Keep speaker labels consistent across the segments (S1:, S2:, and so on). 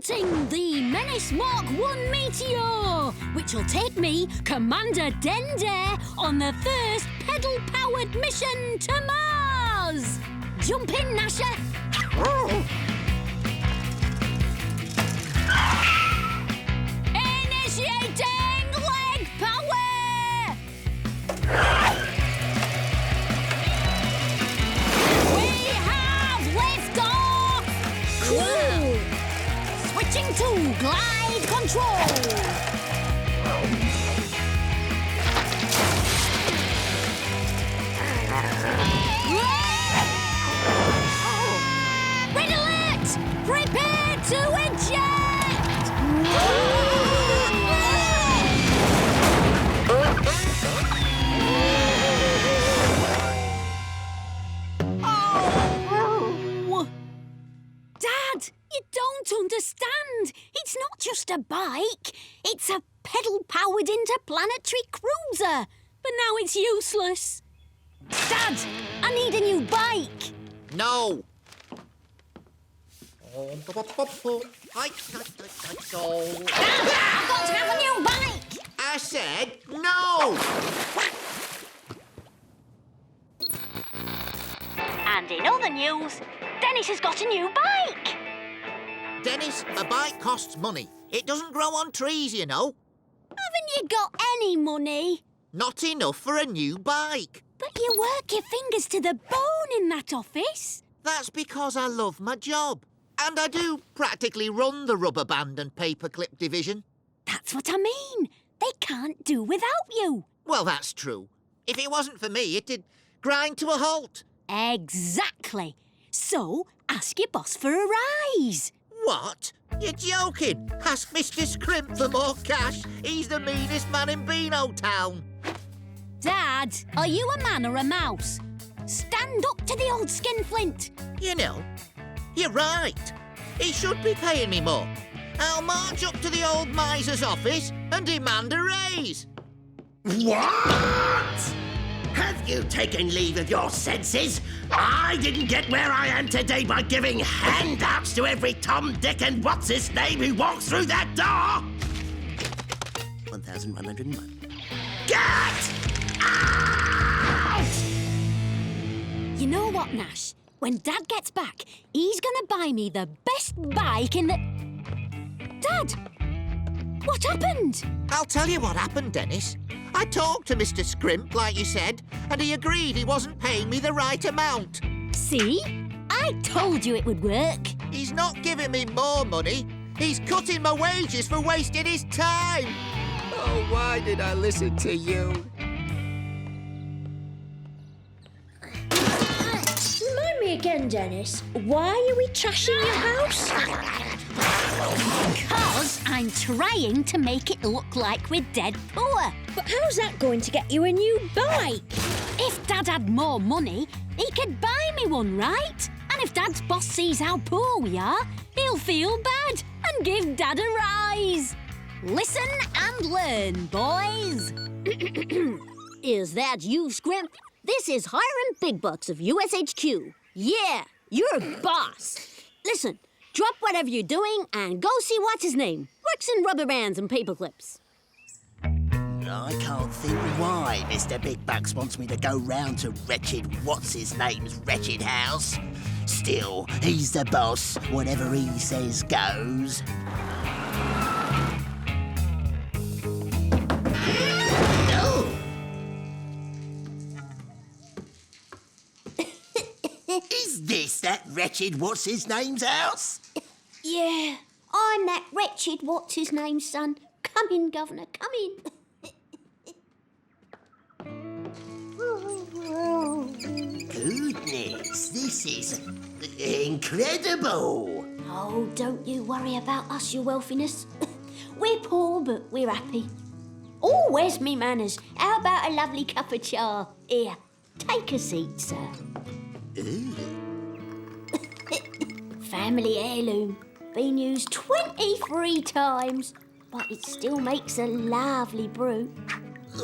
S1: Presenting the Menace Mark 1 Meteor, which will take me, Commander Dender, on the first pedal-powered mission to Mars! Jump in, Gnasher! Initiating leg power! We have liftoff! Cool! Switching to glide control! Red alert! Prepare to eject! Oh! Dad, you don't understand. It's not just a bike. It's a pedal-powered interplanetary cruiser. But now it's useless. Dad, I need a new bike.
S2: No.
S1: Dad, I've got to have a new bike.
S2: I said no.
S1: And in other news, Dennis has got a new bike.
S2: Dennis, a bike costs money. It doesn't grow on trees, you know.
S1: Haven't you got any money?
S2: Not enough for a new bike.
S1: But you work your fingers to the bone in that office.
S2: That's because I love my job. And I do practically run the rubber band and paperclip division.
S1: That's what I mean. They can't do without you.
S2: Well, that's true. If it wasn't for me, it'd grind to a halt.
S1: Exactly. So, ask your boss for a rise.
S2: What? You're joking? Ask Mr. Scrimp for more cash. He's the meanest man in Beano Town.
S1: Dad, are you a man or a mouse? Stand up to the old skinflint.
S2: You know, you're right. He should be paying me more. I'll march up to the old miser's office and demand a raise.
S3: What? Have you taken leave of your senses? I didn't get where I am today by giving handouts to every Tom, Dick and what's-his-name who walks through that door! 1,101. Get out!
S1: You know what, Nash? When Dad gets back, he's gonna buy me the best bike in the... Dad! What happened?
S2: I'll tell you what happened, Dennis. I talked to Mr. Scrimp, like you said, and he agreed he wasn't paying me the right amount.
S1: See? I told you it would work.
S2: He's not giving me more money. He's cutting my wages for wasting his time. Oh, why did I listen to you?
S4: Remind me again, Dennis. Why are we trashing your house?
S1: Because I'm trying to make it look like we're dead poor.
S4: But how's that going to get you a new bike?
S1: If Dad had more money, he could buy me one, right? And if Dad's boss sees how poor we are, he'll feel bad and give Dad a rise. Listen and learn, boys. Is that you, Scrimp? This is Hiram Bigbucks of USHQ. Yeah, you're boss. Listen, drop whatever you're doing and go see what's-his-name. Works in rubber bands and paperclips.
S3: I can't think why Mr. Big Bucks wants me to go round to wretched what's-his-name's wretched house. Still, he's the boss. Whatever he says goes. No! Is this that wretched what's-his-name's house?
S1: Yeah, I'm that wretched what's-his-name, son. Come in, Governor, come in.
S3: Goodness, this is incredible.
S1: Oh, don't you worry about us, your wealthiness. We're poor, but we're happy. Oh, where's me manners? How about a lovely cup of char? Here, take a seat, sir.
S3: Ooh.
S1: Family heirloom. Been used 23 times, but it still makes a lovely brew.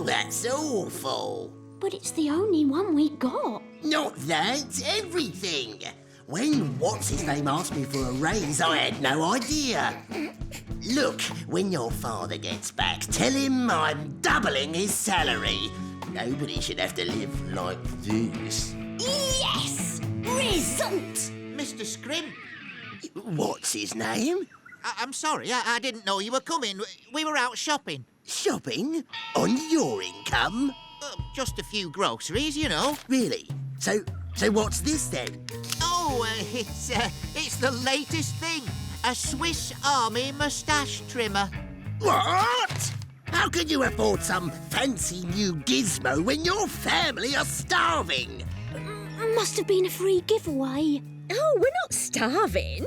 S3: That's awful.
S1: But it's the only one we got.
S3: Not that, everything. When what's-his-name asked me for a raise, I had no idea. Look, when your father gets back, tell him I'm doubling his salary. Nobody should have to live like this.
S1: Yes! Result!
S2: Mr. Scrimp,
S3: What's his name?
S2: I'm sorry, I didn't know you were coming. We were out shopping.
S3: Shopping? On your income?
S2: Just a few groceries, you know.
S3: Really? So what's this then?
S2: Oh, it's the latest thing. A Swiss Army moustache trimmer.
S3: What? How can you afford some fancy new gizmo when your family are starving?
S1: Must have been a free giveaway.
S4: Oh, we're not starving.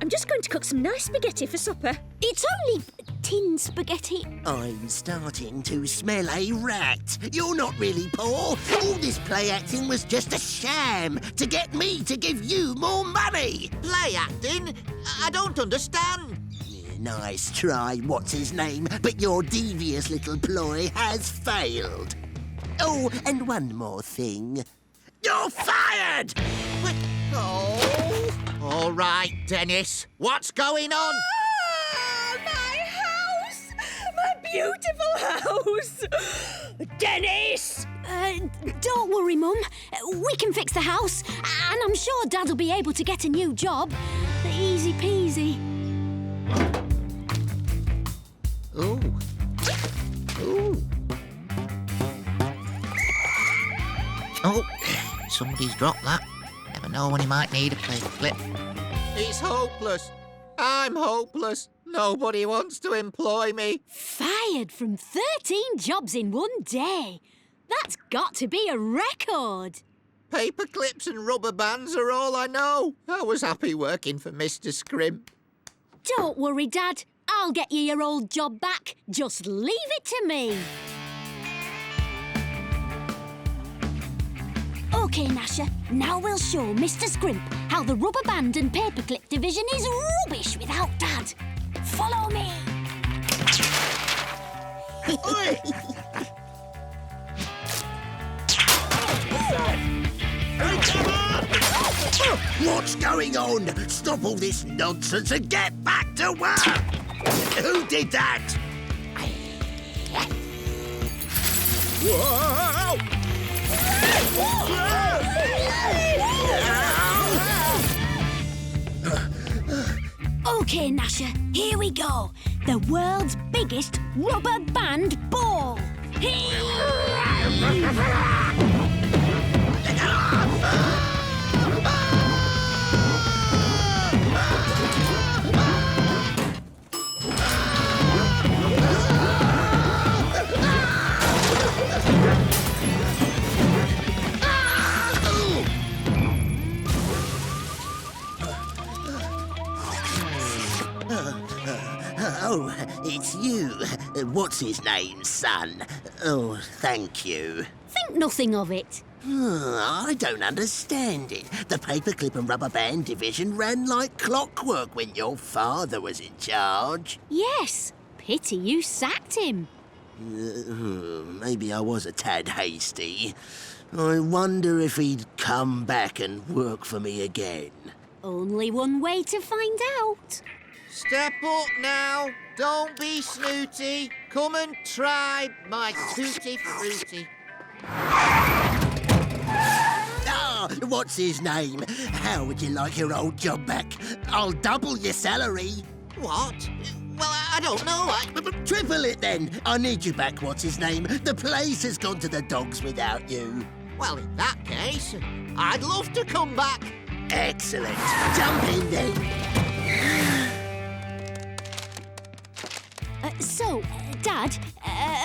S4: I'm just going to cook some nice spaghetti for supper.
S1: It's only tin spaghetti.
S3: I'm starting to smell a rat. You're not really poor. All this play acting was just a sham to get me to give you more money.
S2: Play acting? I don't understand.
S3: Nice try, what's his name, but your devious little ploy has failed. Oh, and one more thing. You're fired!
S2: What? Oh. All right, Dennis. What's going on?
S4: Ah, my house! My beautiful house! Dennis!
S1: Don't worry, Mum. We can fix the house, and I'm sure Dad'll be able to get a new job. Easy peasy.
S2: Ooh. Ooh. Oh, somebody's dropped that. Never know when he might need a paper clip. It's hopeless. I'm hopeless. Nobody wants to employ me.
S1: Fired from 13 jobs in one day. That's got to be a record.
S2: Paper clips and rubber bands are all I know. I was happy working for Mr. Scrimp.
S1: Don't worry, Dad. I'll get you your old job back. Just leave it to me. OK, Gnasher, now we'll show Mr. Scrimp how the rubber band and paperclip division is rubbish without Dad. Follow me.
S3: What's going on? Stop all this nonsense and get back to work! Who did that? Whoa!
S1: OK, Gnasher, here we go. The world's biggest rubber band ball.
S3: Oh, it's you. What's his name, son? Oh, thank you.
S1: Think nothing of it.
S3: I don't understand it. The paperclip and rubber band division ran like clockwork when your father was in charge.
S1: Yes. Pity you sacked him.
S3: Maybe I was a tad hasty. I wonder if he'd come back and work for me again.
S1: Only one way to find out.
S2: Step up now. Don't be snooty. Come and try my tutti frutti.
S3: Ah, what's his name? How would you like your old job back? I'll double your salary.
S2: What? Well, I don't know.
S3: Triple it then. I need you back, what's his name? The place has gone to the dogs without you.
S2: Well, in that case, I'd love to come back.
S3: Excellent. Jump in then.
S1: Dad,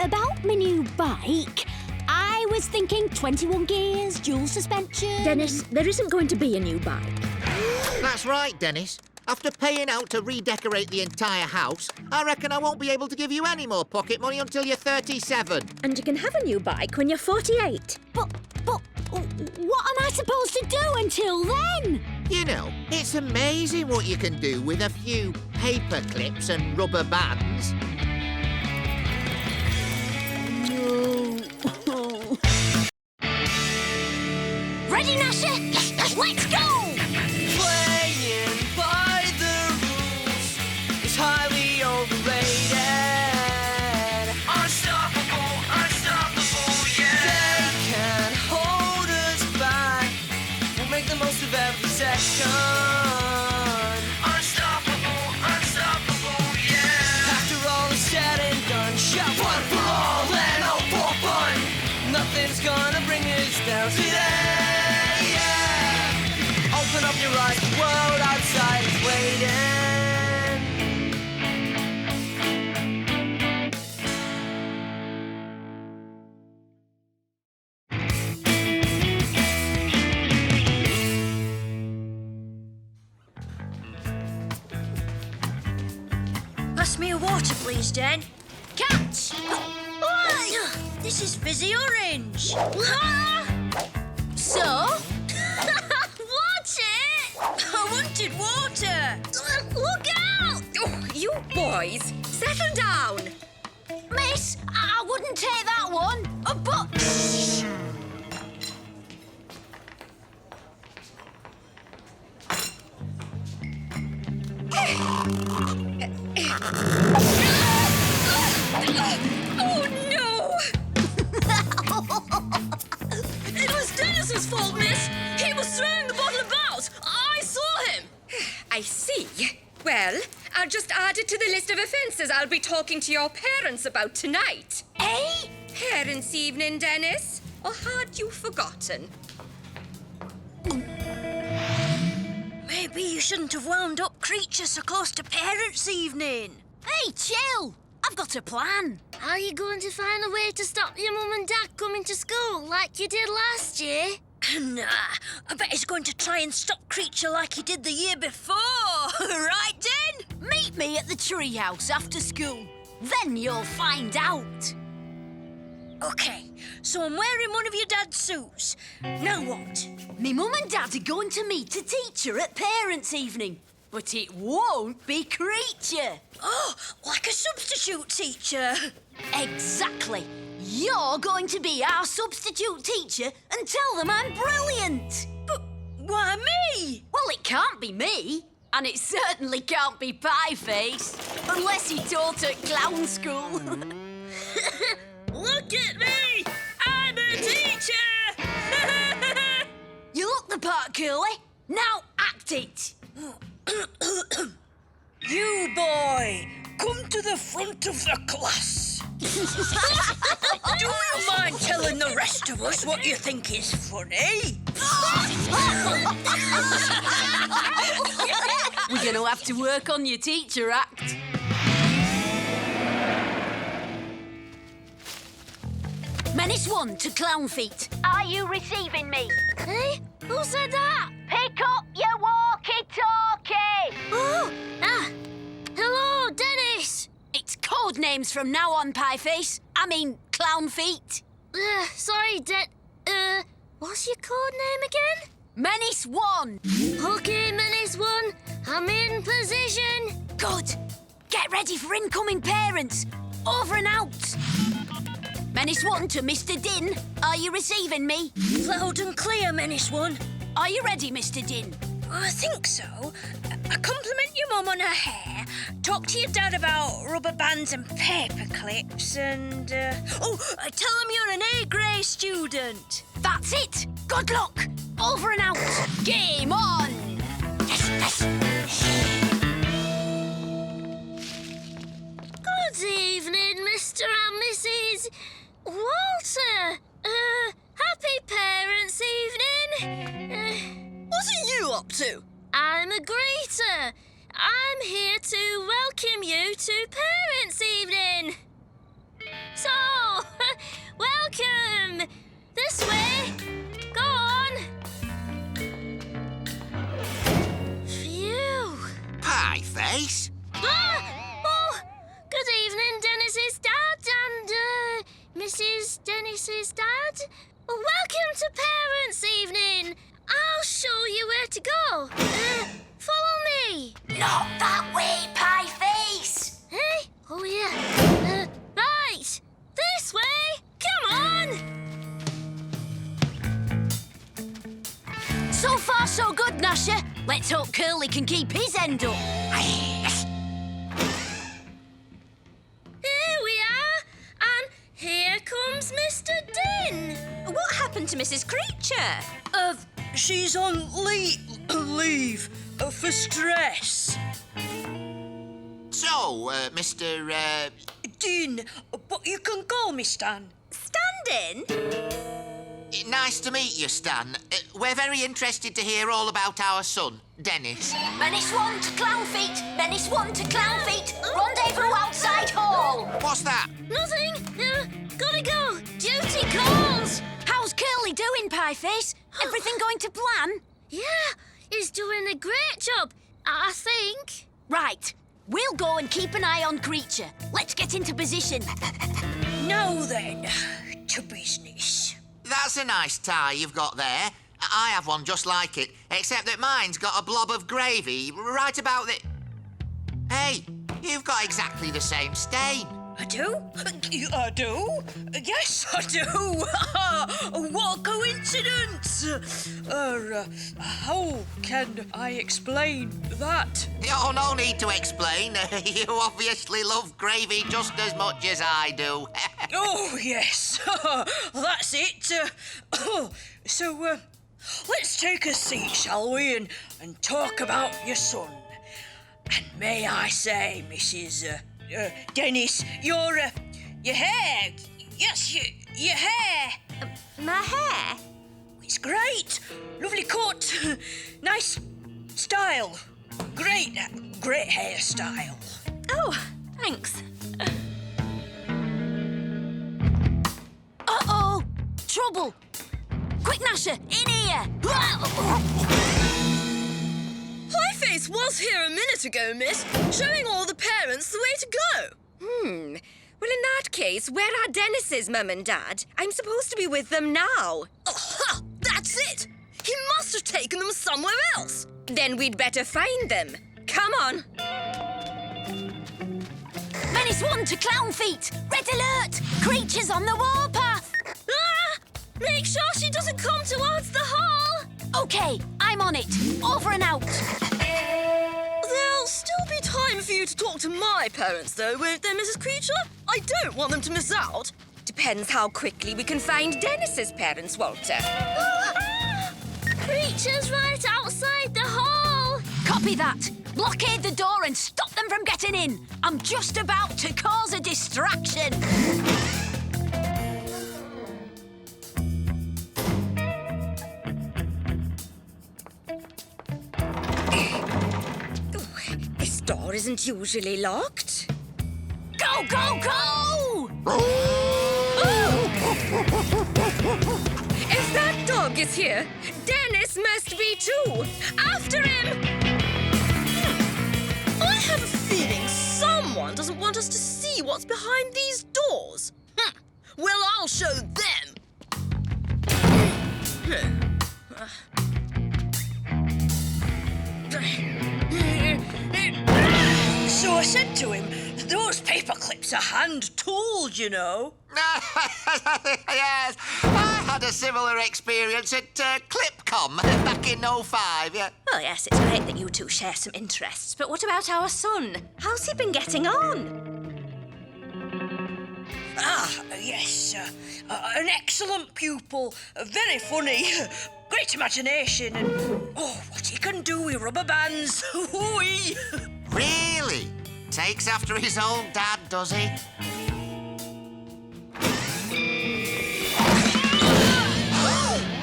S1: about my new bike, I was thinking 21 gears, dual suspension...
S4: Dennis, there isn't going to be a new bike.
S2: That's right, Dennis. After paying out to redecorate the entire house, I reckon I won't be able to give you any more pocket money until you're 37.
S4: And you can have a new bike when you're 48.
S1: But what am I supposed to do until then?
S2: You know, it's amazing what you can do with a few paper clips and rubber bands.
S1: Ready, Gnasher? Let's go!
S4: water, please, Den.
S1: Catch!
S4: This is fizzy orange.
S1: So?
S4: Watch it! I wanted water. Look out!
S5: Oh, you boys, settle down.
S1: Miss, I wouldn't take that one. But...
S5: Oh, no! It was Dennis's fault, miss. He was throwing the bottle about. I saw him. I see. Well, I'll just add it to the list of offences I'll be talking to your parents about tonight.
S1: Eh?
S5: Parents' evening, Dennis. Or had you forgotten?
S4: Maybe you shouldn't have wound up Creature so close to parents' evening.
S1: Hey, chill. I've got a plan.
S4: Are you going to find a way to stop your mum and dad coming to school like you did last year? Nah, I bet he's going to try and stop Creature like he did the year before. Right, Den?
S1: Meet me at the treehouse after school. Then you'll find out.
S4: OK, so I'm wearing one of your dad's suits. Now what?
S1: Me mum and dad are going to meet a teacher at parents' evening. But it won't be Creature.
S4: Oh, like a substitute teacher.
S1: Exactly. You're going to be our substitute teacher and tell them I'm brilliant.
S4: But why me?
S1: Well, it can't be me. And it certainly can't be Pieface. Unless he taught at clown school.
S4: Look at me! I'm a teacher!
S1: You look the part, Curly. Now act it.
S4: You boy, come to the front of the class. Do you mind telling the rest of us what you think is funny?
S1: We're going to have to work on your teacher act. Menace 1 to Clown Feet. Are you receiving me?
S4: Hey, who said that?
S1: Pick up your walkie-talkie!
S4: Oh, hello, Dennis.
S1: It's code names from now on, Pieface. I mean, Clown Feet.
S4: Sorry, what's your code name again?
S1: Menace 1.
S4: OK, Menace 1, I'm in position.
S1: Good. Get ready for incoming parents. Over and out. Menace 1 to Mr. Din. Are you receiving me?
S4: Loud and clear, Menace 1.
S1: Are you ready, Mr. Din?
S4: I think so. I compliment your mum on her hair, talk to your dad about rubber bands and paper clips, and... tell him you're an A-grade student.
S1: That's it. Good luck. Over and out. Game on. Yes, yes.
S4: Good evening, Mr. and Mrs. Walter. Happy Parents' Evening.
S1: What are you up to?
S4: I'm a greeter. I'm here to welcome you to Parents' Evening. So, welcome. This way. Go on. Phew.
S3: Pieface?
S4: Good evening, Dennis's dad and, Mrs. Dennis's dad. Welcome to Parents' Evening. I'll show you where to go. Follow me.
S1: Not that way, Pieface.
S4: Hey? Oh, yeah. Right. This way. Come on.
S1: So far, so good, Gnasher. Let's hope Curly can keep his end up.
S4: Here we are. And here comes Mr. Din.
S5: What happened to Mrs. Creature?
S4: She's on leave for stress.
S2: So, Mr.
S4: Din, but you can call me Stan.
S5: Stand in.
S2: Nice to meet you, Stan. We're very interested to hear all about our son, Dennis.
S1: Menace 1 to Clown Feet. Menace 1 to Clown Feet. Rendezvous outside hall.
S2: What's that?
S4: Nothing. Gotta go. Duty calls.
S1: How's Curly doing, Pieface? Everything going to plan?
S4: Yeah, he's doing a great job, I think.
S1: Right. we'll go and keep an eye on Creature. Let's get into position.
S5: Now then, to business.
S2: That's a nice tie you've got there. I have one just like it, except that mine's got a blob of gravy right about the... Hey, you've got exactly the same stain.
S5: I do? I do? Yes, I do. What coincidence. How can I explain that?
S2: Oh, no need to explain. You obviously love gravy just as much as I do.
S5: Oh, yes. That's it. So, let's take a seat, shall we, and talk about your son. And may I say, Mrs. Dennis, your hair. Yes, your hair.
S4: My hair?
S5: It's great. Lovely cut. Nice style. Great hairstyle.
S4: Oh, thanks.
S1: Uh-oh! Trouble! Quick, Gnasher, in here!
S5: Pieface was here a minute ago, miss, showing all the parents the way to go.
S6: Well, in that case, where are Dennis's mum and dad? I'm supposed to be with them now.
S5: Aha! That's it! He must have taken them somewhere else.
S6: Then we'd better find them. Come on.
S1: Menace 1 to Clown Feet! Red alert! Creature's on the warpath!
S5: Ah! Make sure she doesn't come towards the hall.
S1: OK, I'm on it. Over and out.
S5: There'll still be time for you to talk to my parents, though, won't there, Mrs. Creature? I don't want them to miss out.
S6: Depends how quickly we can find Dennis's parents, Walter.
S4: Creature's right outside the hall.
S1: Copy that. Blockade the door and stop them from getting in. I'm just about to cause a distraction.
S6: This door isn't usually locked.
S1: Go, go, go!
S6: If that dog is here, Dennis must be too. After him!
S5: I have a feeling someone doesn't want us to see what's behind these doors. Well, I'll show them. So I said to him, those paper clips are hand tooled, you know.
S2: Yes, I had a similar experience at Clipcom back in '05, yeah.
S6: Oh, yes, it's great that you two share some interests. But what about our son? How's he been getting on?
S5: Yes, an excellent pupil, very funny, great imagination, and what he can do with rubber bands. Ooh-wee.
S2: Really? Takes after his old dad, does he?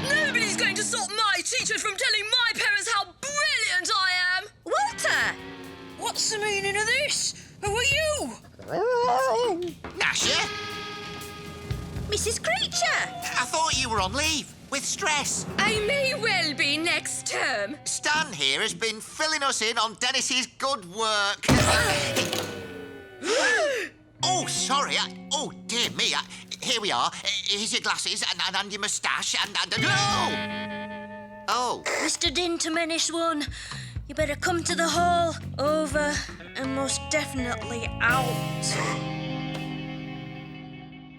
S5: Nobody's going to stop my teacher from telling my parents how brilliant I am.
S6: Walter!
S5: What's the meaning of this? Who are you?
S2: Gnasher?
S6: Mrs. Creature!
S2: I thought you were on leave, with stress.
S6: I may well be next term.
S2: Stan here has been filling us in on Dennis's good work. Oh, sorry. Oh, dear me. Here we are. Here's your glasses and your moustache and... No! Oh.
S5: Mr. Din to Menace 1, you better come to the hall. Over and most definitely out.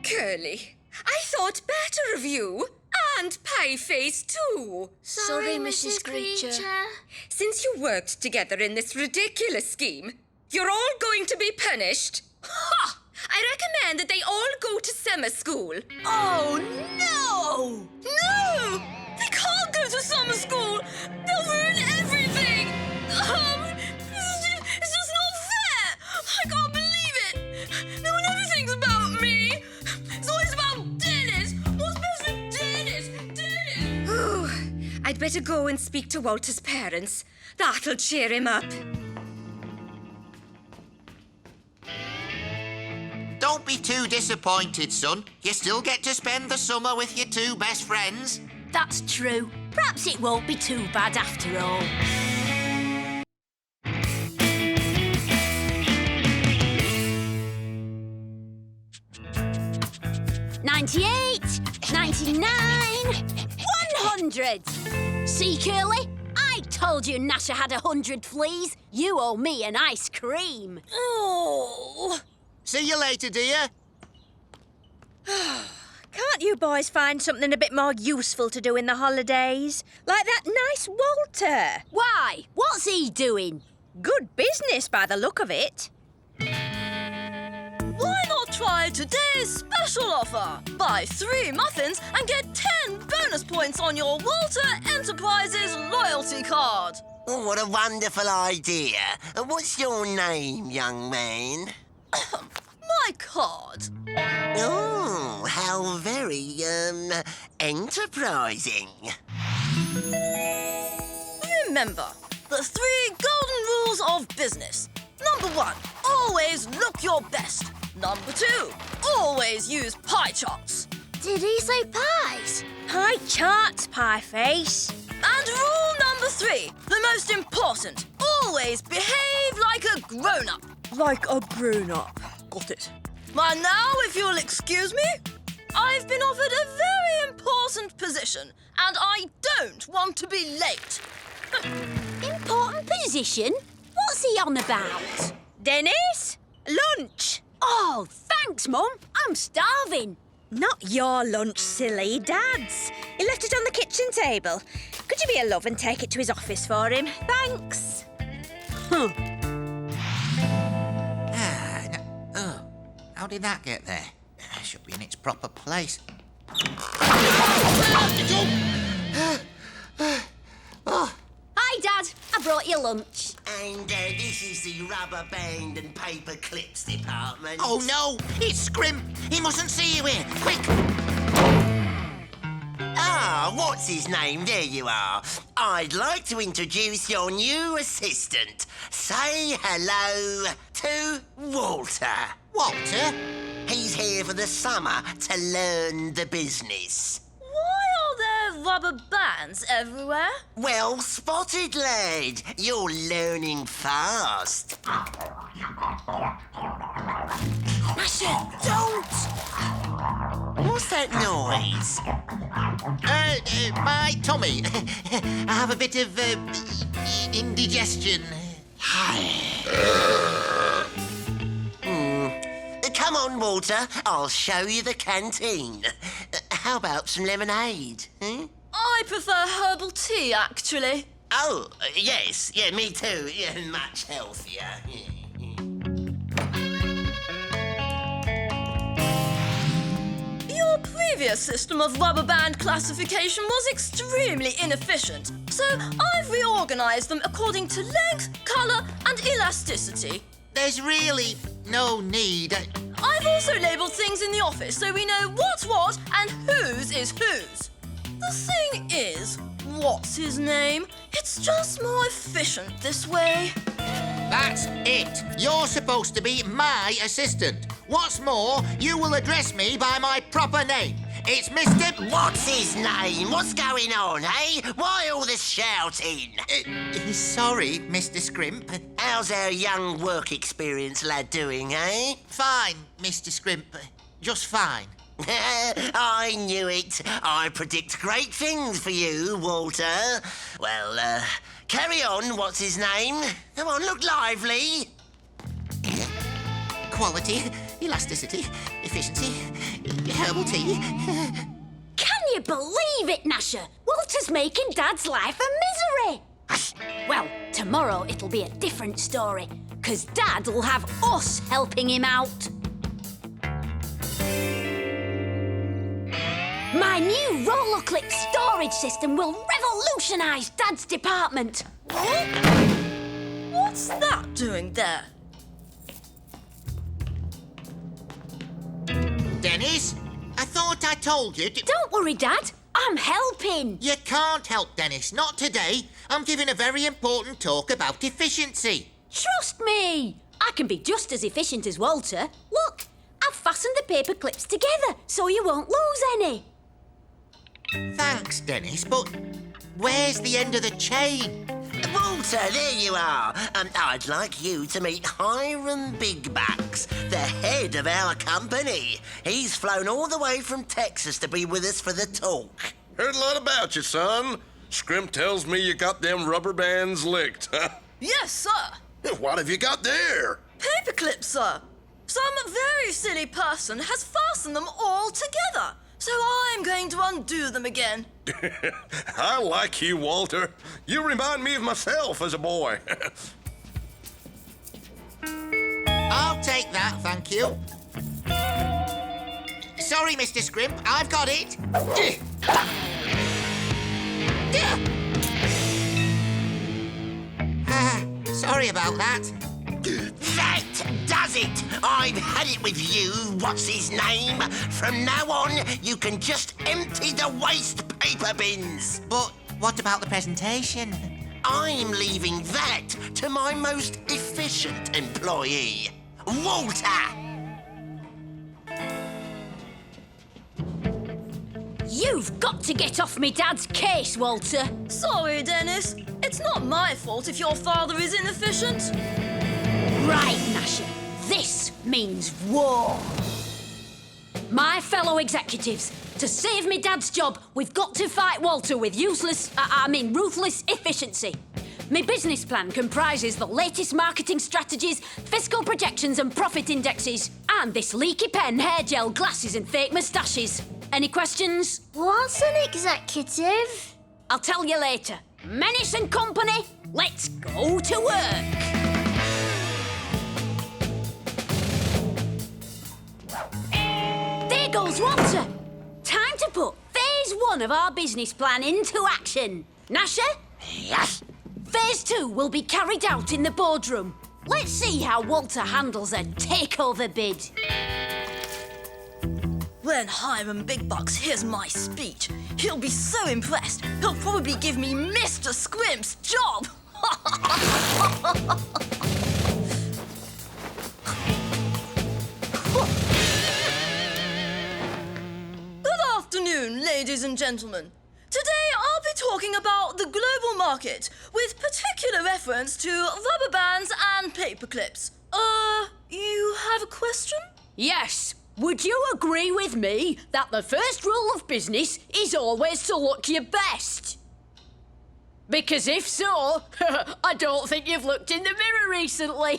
S6: Curly, I thought better of you. And Pieface, too.
S4: Sorry, Mrs. Creature.
S6: Since you worked together in this ridiculous scheme, you're all going to be punished. Ha! I recommend that they all go to summer school.
S1: Oh, no!
S5: No! They can't go to summer school. They'll ruin everything. It's just not fair. I can't believe it. No one ever thinks about me. It's always about Dennis. What's best for Dennis? Dennis.
S6: Ooh, I'd better go and speak to Walter's parents. That'll cheer him up.
S2: Don't be too disappointed, son. You still get to spend the summer with your two best friends.
S1: That's true. Perhaps it won't be too bad after all. 98, 99, 100. See, Curly? I told you Gnasher had 100 fleas. You owe me an ice cream.
S5: Oh.
S2: See you later, dear.
S7: Can't you boys find something a bit more useful to do in the holidays? Like that nice Walter.
S1: Why? What's he doing?
S7: Good business by the look of it.
S5: Why not try today's special offer? Buy 3 muffins and get 10 bonus points on your Walter Enterprises loyalty card.
S3: Oh, what a wonderful idea. What's your name, young man?
S5: My card.
S3: Oh, how very, enterprising.
S5: Remember, the 3 golden rules of business. Number 1, always look your best. Number 2, always use pie charts.
S4: Did he say pies?
S7: Pie charts, pie face.
S5: And rule number 3, the most important, always behave like a grown-up.
S7: Like a grown-up. Got it.
S5: And now, if you'll excuse me, I've been offered a very important position, and I don't want to be late.
S1: Important position? What's he on about?
S7: Dennis, lunch.
S1: Oh, thanks, Mum. I'm starving.
S7: Not your lunch, silly. Dad's. He left it on the kitchen table. Could you be a love and take it to his office for him? Thanks.
S2: How did that get there? Should be in its proper place.
S1: Hi, Dad. I brought you lunch.
S3: And this is the rubber band and paper clips department.
S2: Oh, no! It's Scrimp! He mustn't see you here! Quick!
S3: Ah, what's his name? There you are. I'd like to introduce your new assistant. Say hello to Walter.
S2: Walter?
S3: He's here for the summer to learn the business.
S5: Why are there rubber bands everywhere?
S3: Well spotted, lad. You're learning fast.
S1: Gnasher, don't!
S3: What's that noise?
S2: My tummy. I have a bit of, indigestion.
S3: Come on, Walter. I'll show you the canteen. How about some lemonade?
S5: I prefer herbal tea, actually.
S3: Oh, yes. Yeah, me too. Yeah, much healthier.
S5: Your previous system of rubber band classification was extremely inefficient, so I've reorganized them according to length, colour, and elasticity.
S2: There's really no need.
S5: I've also labelled things in the office so we know what's what and whose is whose. The thing is, what's his name? It's just more efficient this way.
S2: That's it. You're supposed to be my assistant. What's more, you will address me by my proper name. It's Mr.
S3: What's his name? What's going on, eh? Why all this shouting?
S2: Sorry, Mr. Scrimp.
S3: How's our young work experience lad doing, eh?
S2: Fine, Mr. Scrimp. Just fine.
S3: I knew it. I predict great things for you, Walter. Well, carry on. What's his name? Come on, look lively.
S2: Quality, elasticity, efficiency, herbal tea.
S1: Can you believe it, Gnasher? Walter's making Dad's life a misery. Well, tomorrow it'll be a different story, because Dad will have us helping him out. My new roller clip storage system will revolutionise Dad's department.
S5: What's that doing there?
S2: Dennis, I thought I told you to...
S1: Don't worry, Dad. I'm helping.
S2: You can't help, Dennis. Not today. I'm giving a very important talk about efficiency.
S1: Trust me. I can be just as efficient as Walter. Look, I've fastened the paper clips together so you won't lose any.
S2: Thanks, Dennis, but where's the end of the chain?
S3: Walter, there you are. I'd like you to meet Hiram Bigbacks, the head of our company. He's flown all the way from Texas to be with us for the talk.
S8: Heard a lot about you, son. Scrimp tells me you got them rubber bands licked.
S9: Yes, sir.
S8: What have you got there?
S9: Paper clips, sir. Some very silly person has fastened them all together. So I'm going to undo them again.
S8: I like you, Walter. You remind me of myself as a boy.
S2: I'll take that, thank you. Sorry, Mr. Scrimp, I've got it. Sorry about that.
S3: That does it! I've had it with you, what's his name? From now on, you can just empty the waste paper bins.
S2: But what about the presentation?
S3: I'm leaving that to my most efficient employee, Walter.
S1: You've got to get off me dad's case, Walter.
S9: Sorry, Dennis. It's not my fault if your father is inefficient.
S1: Right, Gnasher. This means war. My fellow executives, to save me dad's job, we've got to fight Walter with ruthless efficiency. My business plan comprises the latest marketing strategies, fiscal projections and profit indexes, and this leaky pen, hair gel, glasses and fake moustaches. Any questions?
S4: What's an executive?
S1: I'll tell you later. Menace and Company, let's go to work. There goes Walter. Time to put phase 1 of our business plan into action. Gnasher?
S3: Yes?
S1: Phase 2 will be carried out in the boardroom. Let's see how Walter handles a takeover bid.
S9: When Hiram Bigbucks hears my speech, he'll be so impressed, he'll probably give me Mr. Squimp's job. Good afternoon, ladies and gentlemen. Today I'll be talking about the global market, with particular reference to rubber bands and paper clips. You have a question?
S1: Yes. Would you agree with me that the first rule of business is always to look your best? Because if so, I don't think you've looked in the mirror recently.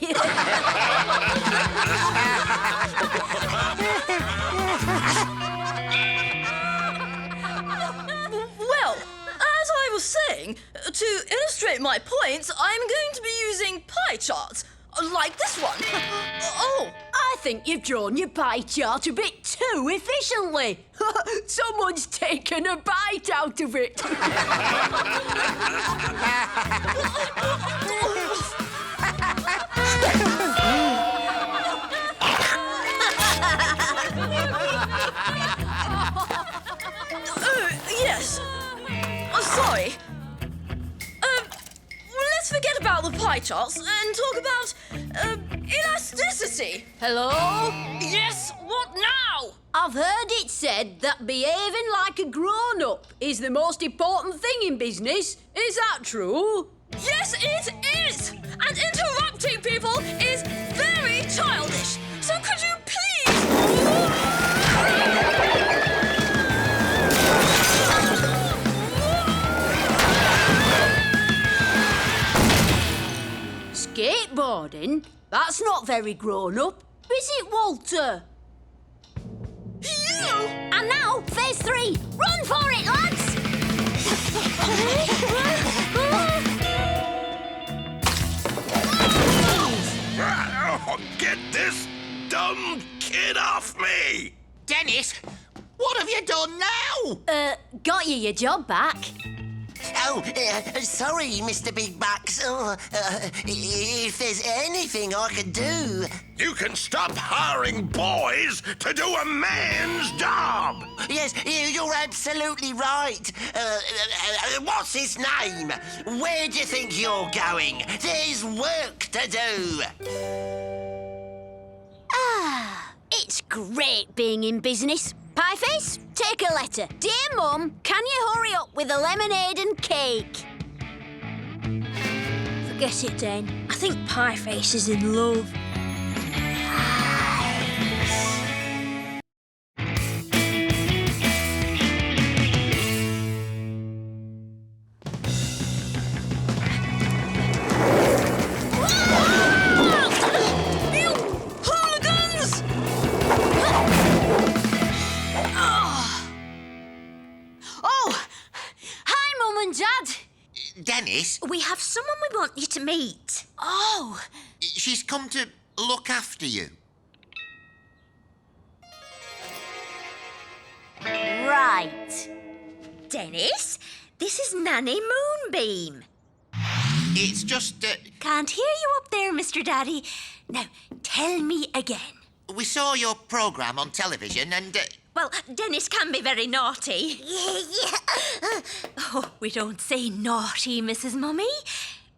S9: Well, as I was saying, to illustrate my points, I'm going to be using pie charts, like this one. Oh!
S1: I think you've drawn your pie chart a bit too efficiently. Someone's taken a bite out of it.
S9: Yes. Sorry. Let's forget about the pie charts and talk about, elasticity.
S1: Hello?
S9: Yes, what now?
S1: I've heard it said that behaving like a grown-up is the most important thing in business. Is that true?
S9: Yes, it is! And interrupting people is very childish. So could you please...
S1: Skateboarding? That's not very grown-up, is it, Walter?
S9: You!
S1: And now, phase 3. Run for it, lads!
S8: Get this dumb kid off me!
S2: Dennis, what have you done now?
S1: Got you your job back.
S3: Oh, sorry, Mr. Bigbacks. If there's anything I could do...
S8: You can stop hiring boys to do a man's job!
S3: Yes, you're absolutely right. What's his name? Where do you think you're going? There's work to do.
S1: It's great being in business. Pieface, take a letter. Dear Mum, can you hurry up with the lemonade and cake?
S7: Forget it then. I think Pieface is in love.
S2: Dennis?
S7: We have someone we want you to meet.
S1: Oh,
S2: She's come to look after you.
S1: right.
S7: Dennis, this is Nanny Moonbeam.
S2: It's just,
S7: Can't hear you up there, Mr. Daddy. Now, tell me again.
S2: we saw your programme on television and,
S7: Well, Dennis can be very naughty. Oh, we don't say naughty, Mrs. Mummy.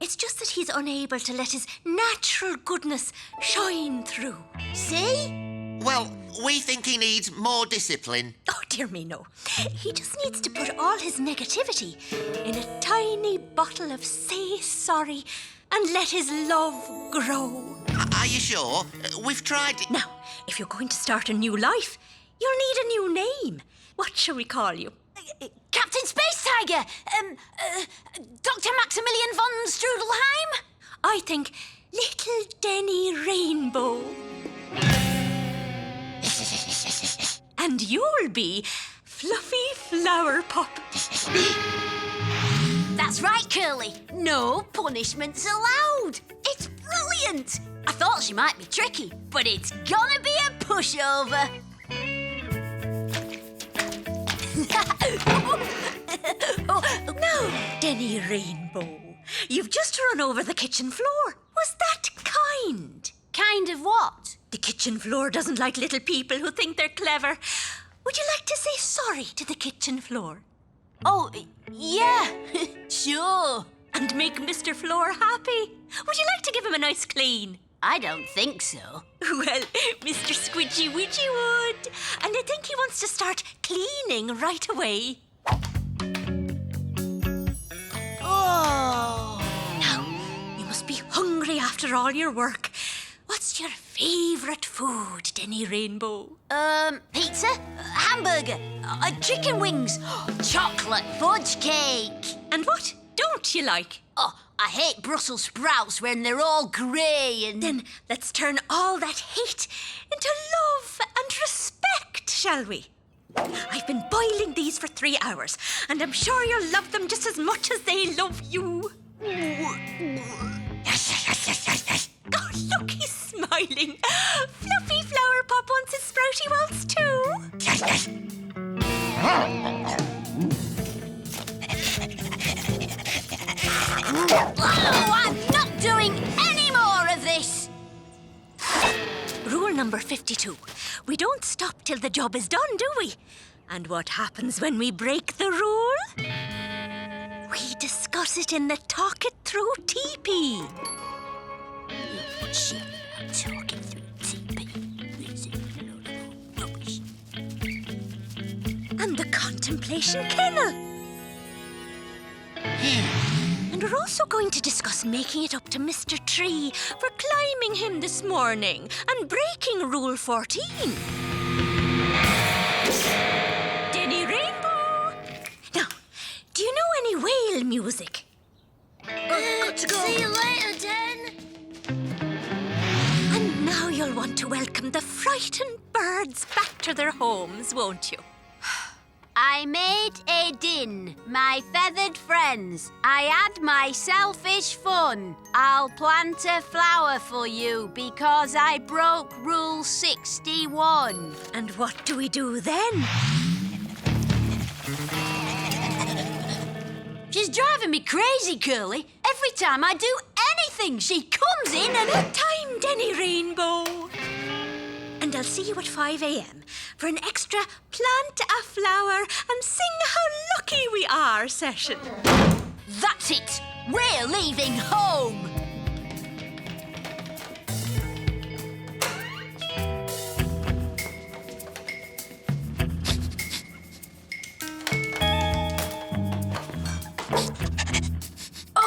S7: It's just that he's unable to let his natural goodness shine through. See?
S2: well, we think he needs more discipline.
S7: Oh, dear me, no. He just needs to put all his negativity in a tiny bottle of Say Sorry and let his love grow.
S2: Are you sure? We've tried...
S7: Now, if you're going to start a new life, you'll need a new name. What shall we call you?
S1: Captain Space Tiger! Dr. Maximilian von Strudelheim?
S7: I think Little Denny Rainbow. And you'll be Fluffy Flower Pop.
S1: That's right, Curly. No punishments allowed. It's brilliant. I thought she might be tricky, but it's gonna be a pushover.
S7: Now, Denny Rainbow, you've just run over the kitchen floor. Was that kind?
S1: Kind of what?
S7: The kitchen floor doesn't like little people who think they're clever. Would you like to say sorry to the kitchen floor?
S1: Oh, yeah, sure.
S7: And make Mr. Floor happy? Would you like to give him a nice clean?
S1: I don't think so.
S7: Well, Mr. Squidgy Widgy would. And I think he wants to start cleaning right away.
S1: Oh.
S7: Now, you must be hungry after all your work. What's your favourite food, Denny Rainbow?
S1: Pizza, hamburger, chicken wings, chocolate fudge cake.
S7: And what don't you like?
S1: Oh, I hate Brussels sprouts when they're all grey and...
S7: Then let's turn all that hate into love and respect, shall we? I've been boiling these for 3 hours, and I'm sure you'll love them just as much as they love you. Oh, look, he's smiling. Fluffy Flower Pop wants his sprouty waltz too.
S1: Oh, I'm not doing any more of this.
S7: Rule number 52. We don't stop till the job is done, do we? And what happens when we break the rule? We discuss it in the Talk It Through teepee.
S1: Shit, I'm talking through TP. This is a load of rubbish.
S7: And the Contemplation Kennel. And we're also going to discuss making it up to Mr. Tree for climbing him this morning and breaking Rule 14. Denny Rainbow! Now, do you know any whale music?
S9: Got to go.
S4: See you later, Den.
S7: And now you'll want to welcome the frightened birds back to their homes, won't you?
S1: I made a din, my feathered friends. I had my selfish fun. I'll plant a flower for you because I broke Rule 61.
S7: And what do we do then?
S1: She's driving me crazy, Curly. Every time I do anything, she comes in and...
S7: Time, Denny Rainbow! And I'll see you at 5 a.m. for an extra plant a flower and sing how lucky we are session.
S1: That's it. We're leaving home.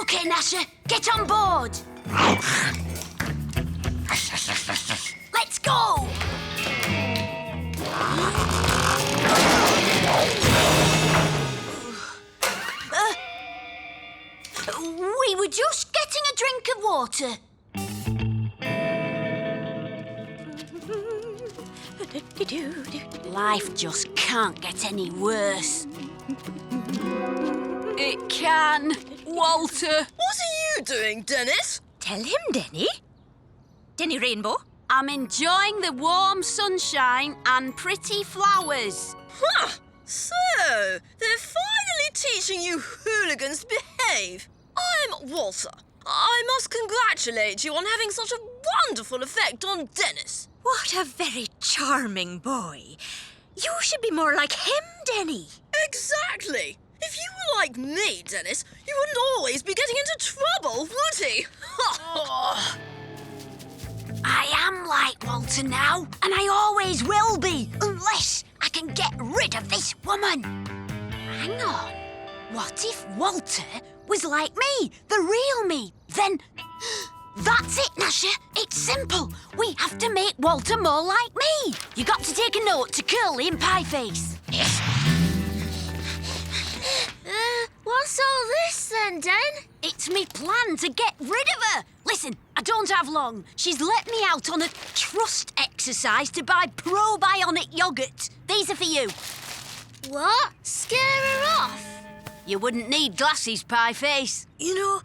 S1: Okay, Gnasher, get Get on board! Let's go! We were just getting a drink of water. Life just can't get any worse. It can, Walter.
S9: What are you doing, Dennis?
S7: Tell him, Denny. Denny Rainbow.
S1: I'm enjoying the warm sunshine and pretty flowers.
S9: Huh. So, they're finally teaching you hooligans to behave. I'm Walter. I must congratulate you on having such a wonderful effect on Dennis.
S7: What a very charming boy. You should be more like him, Denny.
S9: Exactly. If you were like me, Dennis, you wouldn't always be getting into trouble, would he?
S1: I am like Walter now, and I always will be, unless I can get rid of this woman. Hang on. What if Walter was like me, the real me? Then... That's it, Gnasher. It's simple. We have to make Walter more like me. You got to take a note to Curly and Pieface. Yes.
S4: What's all this then, Den?
S1: It's me plan to get rid of her. Listen, I don't have long. She's let me out on a trust exercise to buy probiotic yoghurt. These are for you.
S4: What? Scare her off?
S1: You wouldn't need glasses, Pieface.
S7: You know,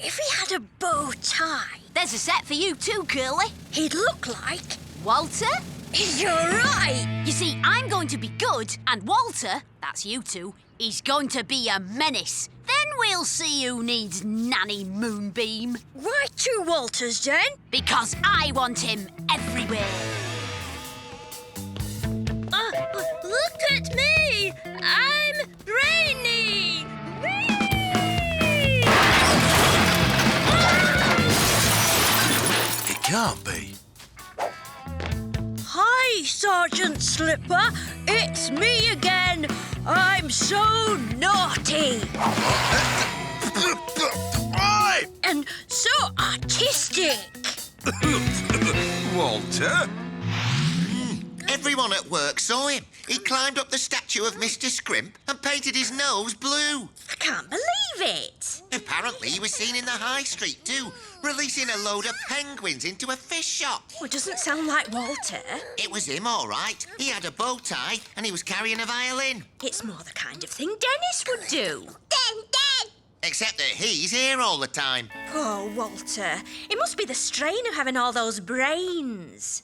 S7: if he had a bow tie,
S1: There's a set for you too, Curly.
S7: he'd look like...
S1: Walter?
S7: You're right.
S1: You see, I'm going to be good, and Walter, that's you two, he's going to be a menace. Then we'll see who needs Nanny Moonbeam.
S7: Why two Walters, Den?
S1: Because I want him everywhere.
S4: Look at me! I'm Brainy!
S8: It can't be.
S7: Hi, Sergeant Slipper. It's me again. I'm so naughty
S8: Oi!
S7: and so artistic.
S8: Walter?
S2: Everyone at work saw him. He climbed up the statue of Mr. Scrimp and painted his nose blue.
S7: I can't believe it.
S2: Apparently, he was seen in the high street too, releasing a load of penguins into a fish shop.
S7: Well, it doesn't sound like Walter.
S2: It was him, all right. He had a bow tie and he was carrying a violin.
S7: It's more the kind of thing Dennis would do. Den!
S2: Except that he's here all the time.
S7: Poor Walter. It must be the strain of having all those brains.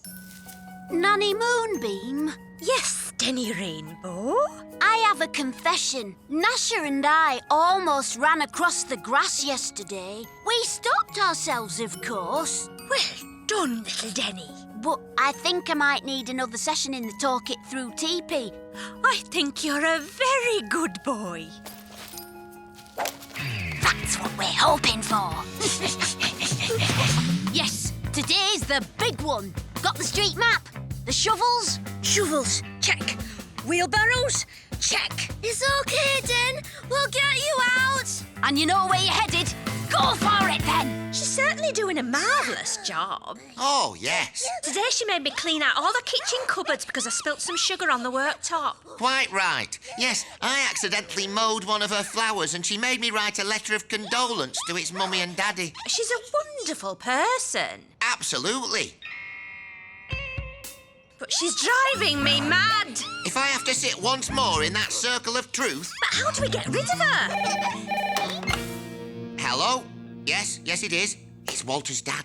S1: Nanny Moonbeam?
S7: Yes, Denny Rainbow.
S1: I have a confession. Gnasher and I almost ran across the grass yesterday. We stopped ourselves, of course.
S7: Well done, little Denny.
S1: But I think I might need another session in the Talk It Through teepee.
S7: I think you're a very good boy.
S1: That's what we're hoping for. Yes, today's the big one. Got the street map? The shovels?
S7: Shovels, check. Wheelbarrows, check.
S4: It's okay, Den. We'll get you out.
S1: And you know where you're headed? Go for it then!
S7: She's certainly doing a marvellous job.
S2: Oh, yes.
S7: Today she made me clean out all the kitchen cupboards because I spilt some sugar on the worktop.
S2: Quite right. Yes, I accidentally mowed one of her flowers and she made me write a letter of condolence to its mummy and daddy.
S7: She's a wonderful person.
S2: Absolutely.
S7: But she's driving me mad.
S2: If I have to sit once more in that circle of truth...
S7: But how do we get rid of her?
S2: Hello? Yes, it is. It's Walter's dad.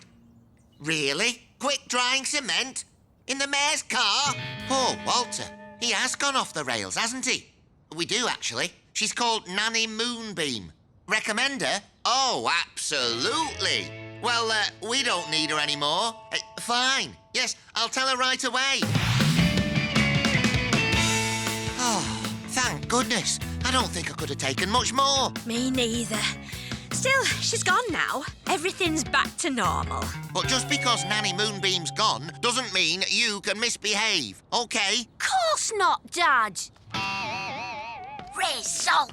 S2: Really? Quick drying cement? In the mayor's car? Poor Walter. He has gone off the rails, hasn't he? We do, actually. She's called Nanny Moonbeam. Recommend her? Oh, absolutely. Well, we don't need her anymore. Fine. Yes, I'll tell her right away. Oh, thank goodness. I don't think I could have taken much more.
S7: Me neither. Still, she's gone now. Everything's back to normal.
S2: But just because Nanny Moonbeam's gone doesn't mean you can misbehave, OK?
S1: Course not, Dad. Result.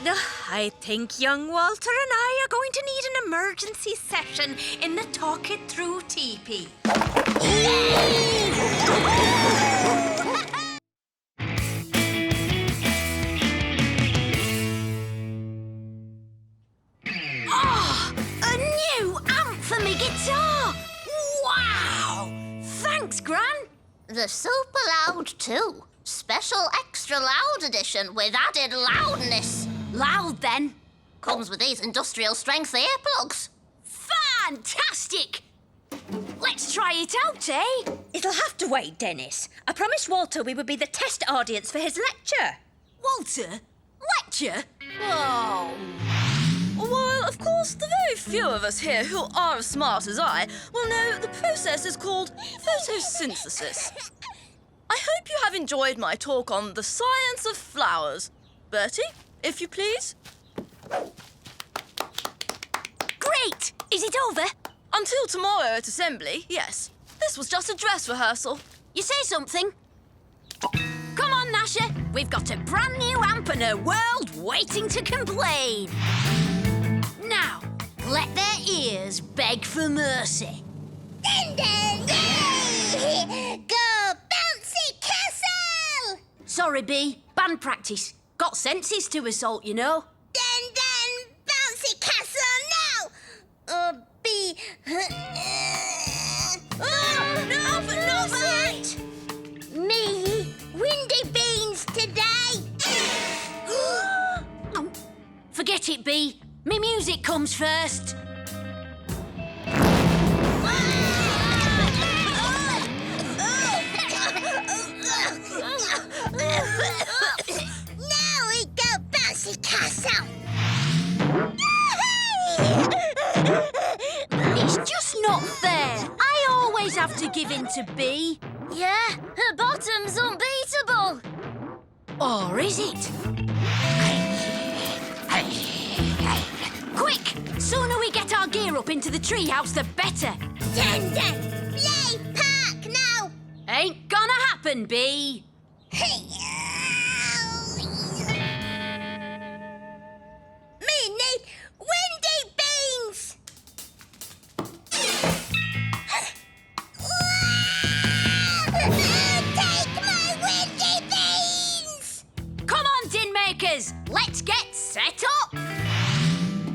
S7: I think young Walter and I are going to need an emergency session in the Talk It Through teepee.
S1: Oh, a new amp for me guitar! Wow! Thanks, Gran.
S4: The super loud too. Special extra loud edition with added loudness.
S1: Loud, then.
S4: Comes with these industrial strength earplugs.
S1: Fantastic! Let's try it out, eh?
S7: It'll have to wait, Dennis. I promised Walter we would be the test audience for his lecture.
S1: Walter? Lecture? Oh.
S9: While, of course, the very few of us here who are as smart as I will know the process is called photosynthesis. I hope you have enjoyed my talk on the science of flowers. Bertie, if you please.
S1: Great! Is it over?
S9: Until tomorrow at assembly, yes. This was just a dress rehearsal.
S1: You say something? Come on, Gnasher. We've got a brand new amp and a world waiting to complain. Now, let their ears beg for mercy.
S4: Dun, dun, yay! Go bouncy castle!
S1: Sorry, B. Band practice. Got senses to assault, you know.
S4: Dun, dun, bouncy castle now! B... oh, no, Robert! Me, windy beans today.
S1: Oh, forget it, B. Me music comes first.
S4: Now we go bouncy castle.
S1: It's just not fair. I always have to give in to B.
S4: Yeah, her bottom's unbeatable.
S1: Or is it? Quick! Sooner we get our gear up into the treehouse, the better.
S4: Dun, dun, play park now.
S1: Ain't gonna happen, B.
S4: Me need windy beans. Take my windy beans.
S1: Come on, tin makers. Let's get set up.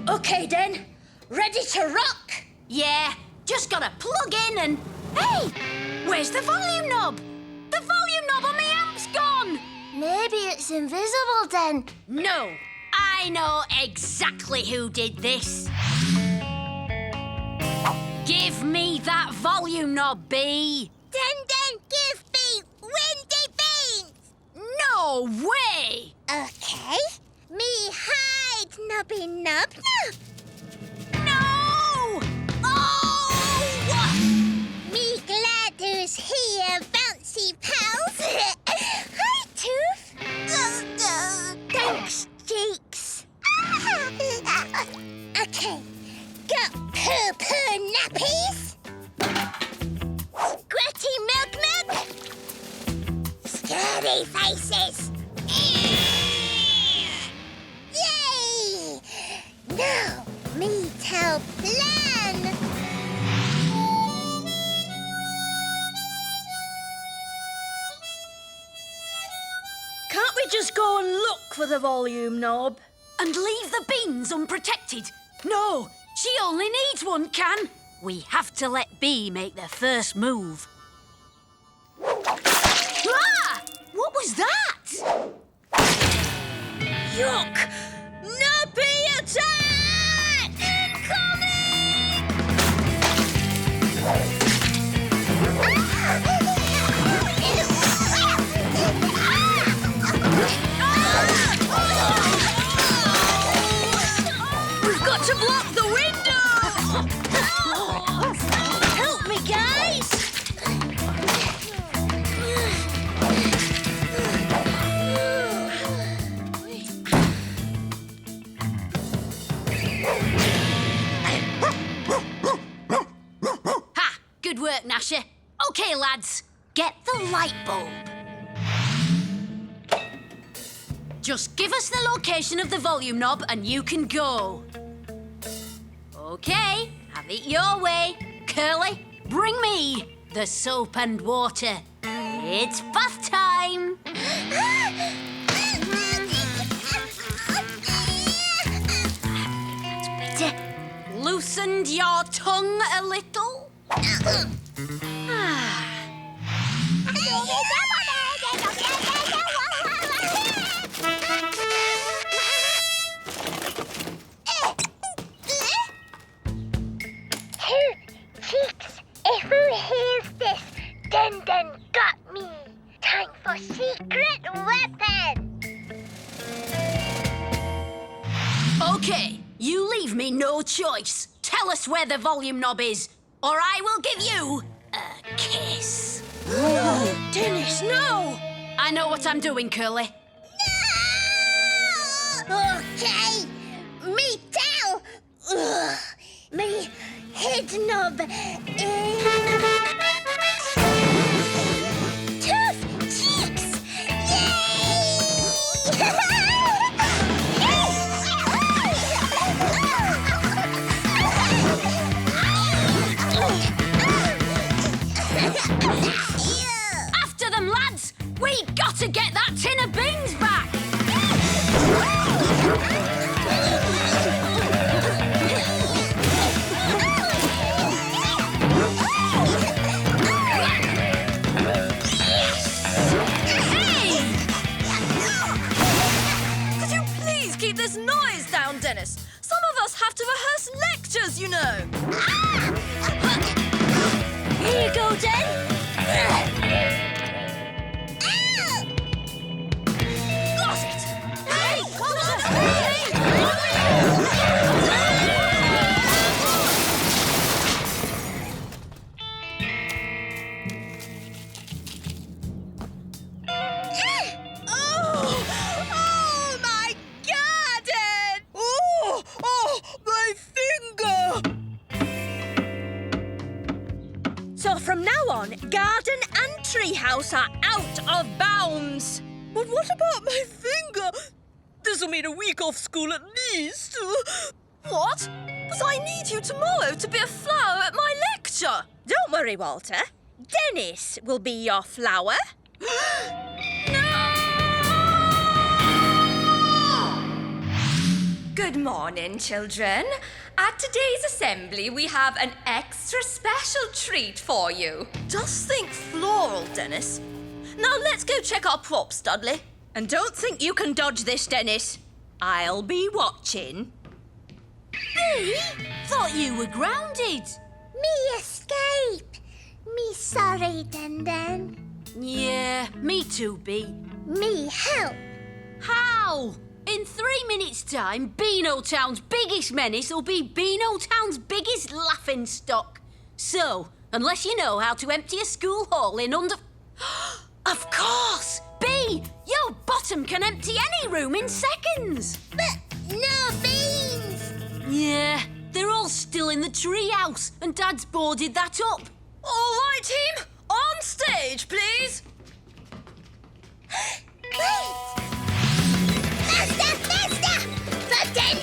S4: Okay then, ready to rock.
S1: Yeah, just gotta plug in and... Hey! Where's the volume knob? The volume knob on my amp's gone!
S4: Maybe it's invisible then.
S1: No, I know exactly who did this. Give me that volume knob, B.
S4: Then give me windy beans.
S1: No way!
S4: Okay, me hide nubby nub nub.
S1: No! Oh!
S4: Me glad who's here, bouncy pals. Hi, Tooth. Thanks, Cheeks. Okay, got poo-poo nappies. Squirty milk. Scary faces. Yay! Now, me tell plan.
S9: Can't we just go and look for the volume knob?
S1: And leave the beans unprotected? No, she only needs one can. We have to let B make the first move. Ah! What was that?
S9: Yuck! Nappy attack!
S1: We've got to block the window!
S4: Help me, guys!
S1: Ha! Good work, Gnasher. OK, lads, get the light bulb. Just give us the location of the volume knob and you can go. OK, have it your way. Curly, bring me the soap and water. It's bath time. Loosened your tongue a little?
S10: Cheeks, if who hears this, then got me. Time for secret weapon.
S1: OK, you leave me no choice. Tell us where the volume knob is, or I will give you a kiss.
S9: Dennis, no!
S1: I know what I'm doing, Curly.
S10: No! Okay, me too. Ugh. Me head knob in Tooth Cheeks.
S1: After them, lads! We got to get that tin of beans back!
S9: Could you please keep this noise down, Dennis? Some of us have to rehearse lectures, you know.
S10: Here you go, Den.
S9: Got it!
S10: Hey,
S9: Oh, my garden! Oh, my finger! So from now on, garden and treehouse are out of bounds. But what about my finger? This'll mean a week off school at least. What? But I need you tomorrow to be a flower at my lecture. Don't worry, Walter. Dennis will be your flower.
S6: Good morning, children. At today's assembly, we have an extra special treat for you.
S9: Just think floral, Dennis. Now let's go check our props, Dudley.
S7: And don't think you can dodge this, Dennis. I'll be watching.
S1: Me? Thought you were grounded.
S10: Me escape. Me sorry, Den.
S1: Yeah, me too, B.
S10: Me help.
S1: How? In 3 minutes' time, Beano Town's biggest menace will be Beano Town's biggest laughing stock. So, unless you know how to empty a school hall in under... Of course! B, your bottom can empty any room in seconds.
S10: But no beans.
S1: Yeah, they're all still in the treehouse, and Dad's boarded that up.
S9: All right, team. On stage, please.
S10: Wait. Faster! For Den!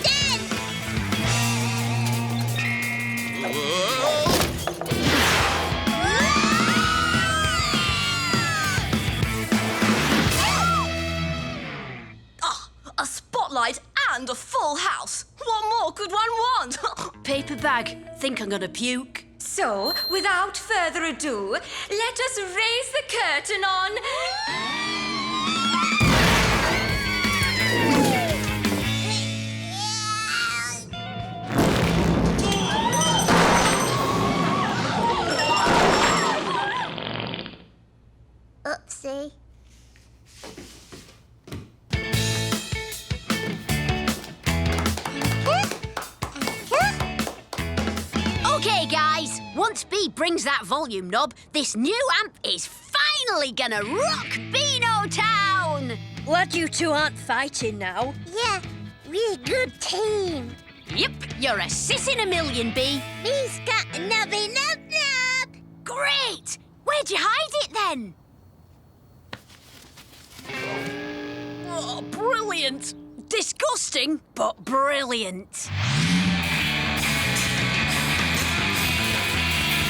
S9: A spotlight and a full house. What more could one want?
S1: Paper bag. Think I'm gonna puke.
S6: So, without further ado, let us raise the curtain on...
S10: Oopsie.
S1: Okay, guys. Once B brings that volume knob, this new amp is finally gonna rock Beano Town!
S7: Glad you two aren't fighting now.
S10: Yeah, we a good team.
S1: Yep, you're a sis in a million, B.
S10: Me's got a nubby nub.
S1: Great! Where'd you hide it then? Oh, brilliant! brilliant. Disgusting, but brilliant.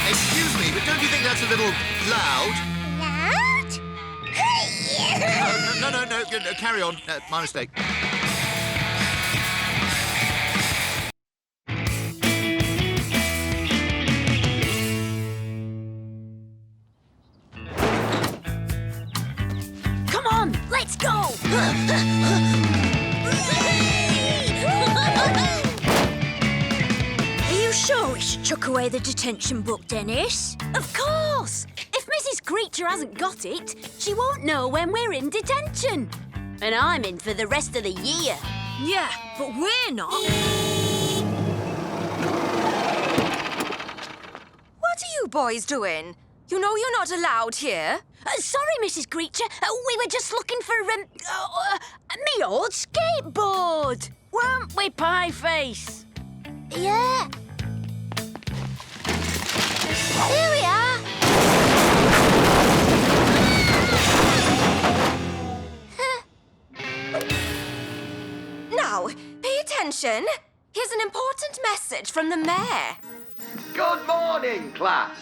S2: Excuse me, but don't you think that's a little loud?
S10: Loud?
S2: No, carry on. My mistake.
S1: Come on, let's go.
S7: Are you sure we should chuck away the detention book, Dennis?
S1: Of course. If Mrs. Creature hasn't got it, she won't know when we're in detention. And I'm in for the rest of the year.
S7: Yeah, but we're not.
S6: What are you boys doing? You know you're not allowed here.
S1: Sorry, Mrs. Creature. We were just looking for me old skateboard. Weren't we, Pieface? Yeah. Here we are.
S6: Now, pay attention. Here's an important message from the mayor.
S11: Good morning, class.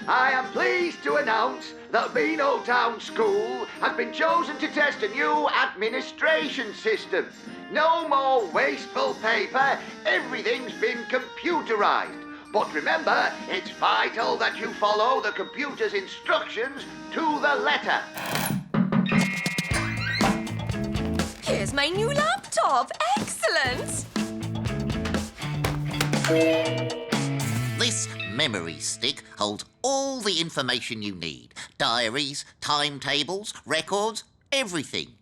S11: I am pleased to announce that Beano Town School has been chosen to test a new administration system. No more wasteful paper, everything's been computerized. But remember, it's vital that you follow the computer's instructions to the letter.
S6: Here's my new laptop. Excellent.
S2: This memory stick holds all the information you need. Diaries, timetables, records, everything.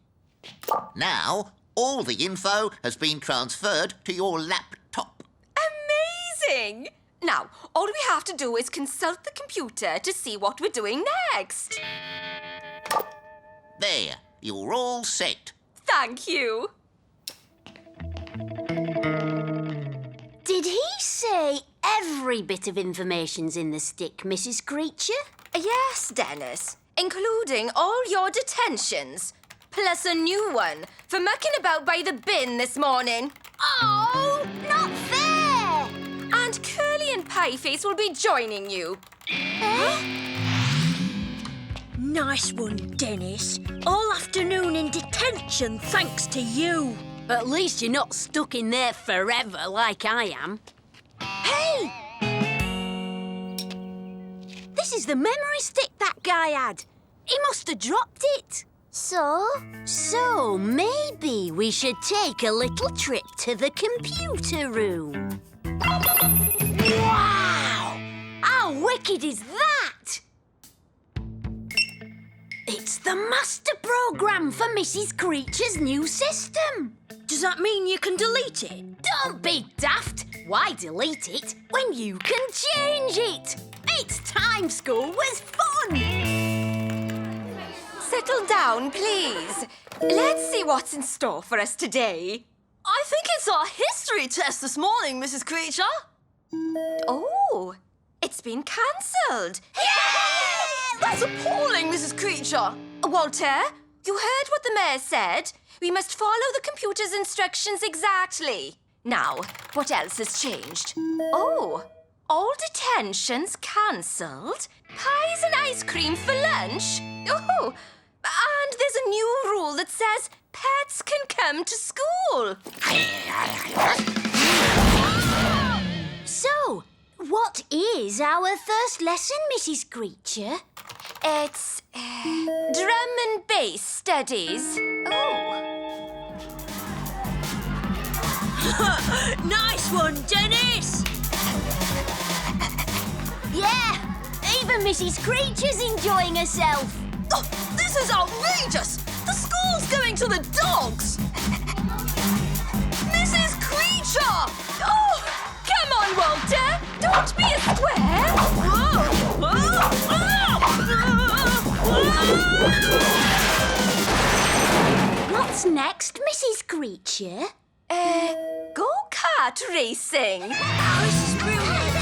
S2: Now, all the info has been transferred to your laptop.
S6: Amazing. Now, all we have to do is consult the computer to see what we're doing next.
S2: There, you're all set.
S6: Thank you.
S1: Did he say every bit of information's in the stick, Mrs. Creature?
S6: Yes, Dennis, including all your detentions, plus a new one for mucking about by the bin this morning.
S1: Oh, not fair!
S6: And Curly and Pieface will be joining you.
S7: Nice one, Dennis. All afternoon in detention thanks to you.
S1: At least you're not stuck in there forever like I am. Hey! This is the memory stick that guy had. He must have dropped it. So maybe we should take a little trip to the computer room. Wow! How wicked is that? It's the master program for Mrs. Creature's new system.
S7: Does that mean you can delete it?
S1: Don't be daft. Why delete it when you can change it? It's time school was fun.
S6: Settle down, please. Let's see what's in store for us today.
S9: I think it's our history test this morning, Mrs. Creature.
S6: Oh, it's been cancelled.
S9: That's appalling, Mrs. Creature.
S6: Walter, you heard what the mayor said. We must follow the computer's instructions exactly. Now, what else has changed? Oh, all detentions cancelled. Pies and ice cream for lunch. Oh, and there's a new rule that says pets can come to school.
S1: So, what is our first lesson, Mrs. Creature?
S6: It's drum and bass studies. Oh.
S7: Nice one, Dennis!
S1: Yeah, even Mrs. Creature's enjoying herself.
S9: Oh, this is outrageous! The school's going to the dogs! Mrs. Creature!
S6: Oh, come on, Walter. Don't be a square.
S1: What's next, Mrs. Creature?
S6: Go-kart racing.
S7: This is brilliant.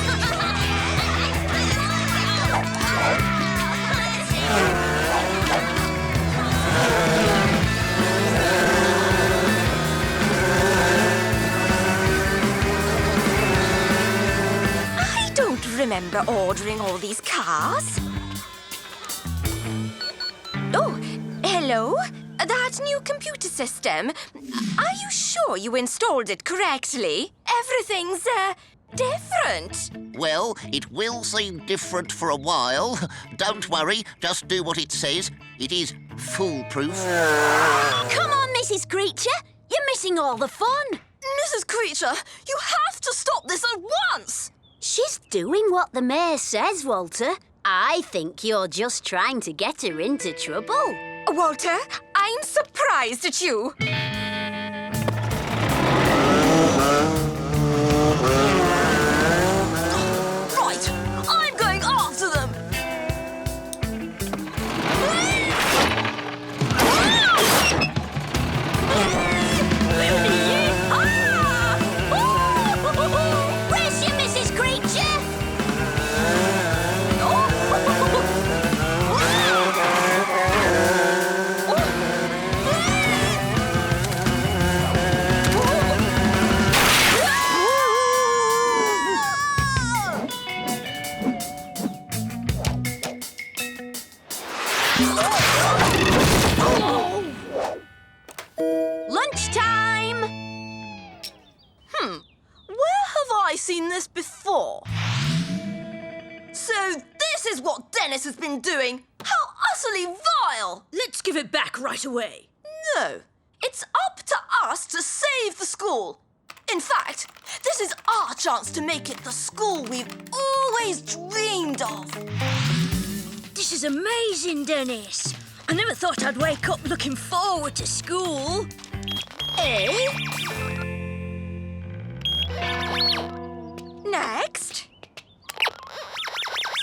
S6: remember ordering all these cars. Oh, hello? That new computer system, are you sure you installed it correctly? Everything's, different.
S3: Well, it will seem different for a while. Don't worry, just do what it says. It is foolproof.
S1: Come on, Mrs. Creature. You're missing all the fun.
S9: Mrs. Creature, you have to stop this at once!
S1: She's doing what the mayor says, Walter. I think you're just trying to get her into trouble.
S6: Walter, I'm surprised at you.
S9: Right, I'm going after them!
S1: Where's your Mrs. Creature? Lunchtime!
S9: Where have I seen this before? So this is what Dennis has been doing! How utterly vile!
S7: Let's give it back right away.
S9: No, it's up to us to save the school. In fact, this is our chance to make it the school we've always dreamed of.
S7: This is amazing, Dennis. I never thought I'd wake up looking forward to school.
S9: Eh?
S6: Next.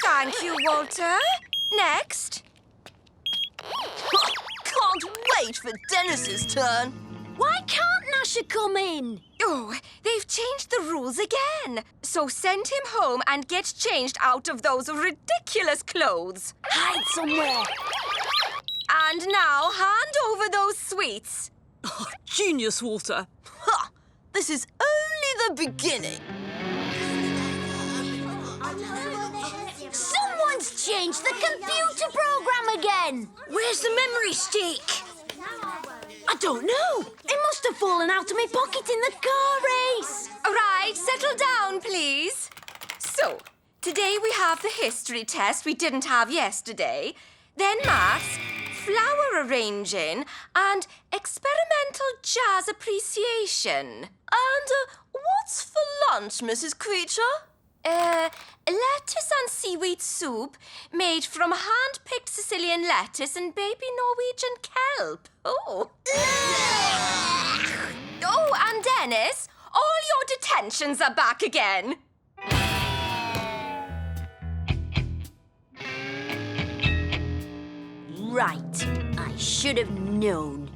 S6: Thank you, Walter. Next.
S9: Can't wait for Dennis's turn.
S1: Why can't Gnasher come in?
S6: Oh, they've changed the rules again. So send him home and get changed out of those ridiculous clothes.
S1: Hide somewhere.
S6: And now hand over those sweets.
S7: Oh, genius, Walter.
S9: Ha! This is only the beginning.
S1: Someone's changed the computer program again.
S7: Where's the memory stick?
S1: I don't know. It must have fallen out of my pocket in the car race.
S6: All right, settle down, please. So, today we have the history test we didn't have yesterday, then maths, flower arranging, and experimental jazz appreciation.
S9: And what's for lunch, Mrs. Creature?
S6: Lettuce and seaweed soup made from hand-picked Sicilian lettuce and baby Norwegian kelp. Oh. Oh, and Dennis, all your detentions are back again.
S1: Right. I should have known.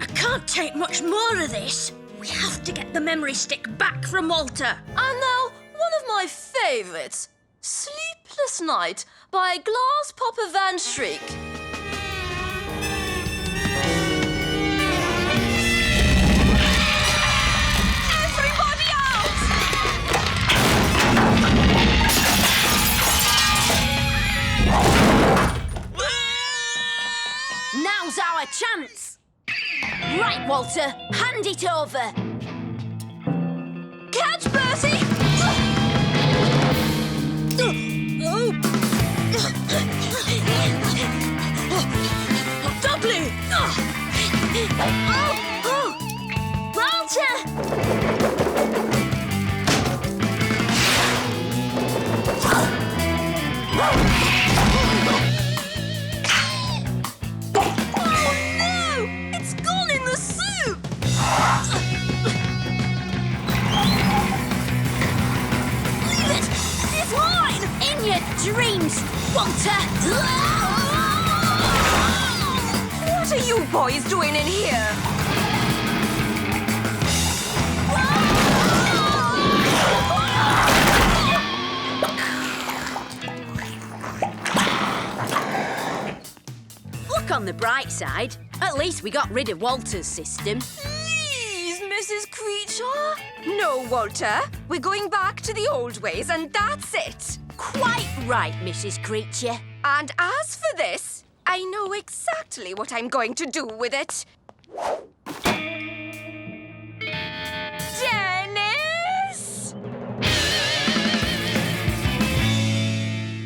S7: I can't take much more of this. We have to get the memory stick back from Walter.
S9: And now, one of my favourites, Sleepless Night by Glass Popper Van Schreek.
S6: Everybody out!
S1: Now's our chance. Right, Walter, hand it over.
S9: Catch, Bertie!
S7: Dudley!
S1: Walter!
S9: It's gone in the soup! Leave it! It's mine!
S1: In your dreams, Walter!
S6: What are you boys doing in here?
S1: Look on the bright side. At least we got rid of Walter's system.
S9: Please, Mrs. Mrs. Creature?
S6: No, Walter. We're going back to the old ways, and that's it.
S1: Quite right, Mrs. Creature.
S6: And as for this, I know exactly what I'm going to do with it.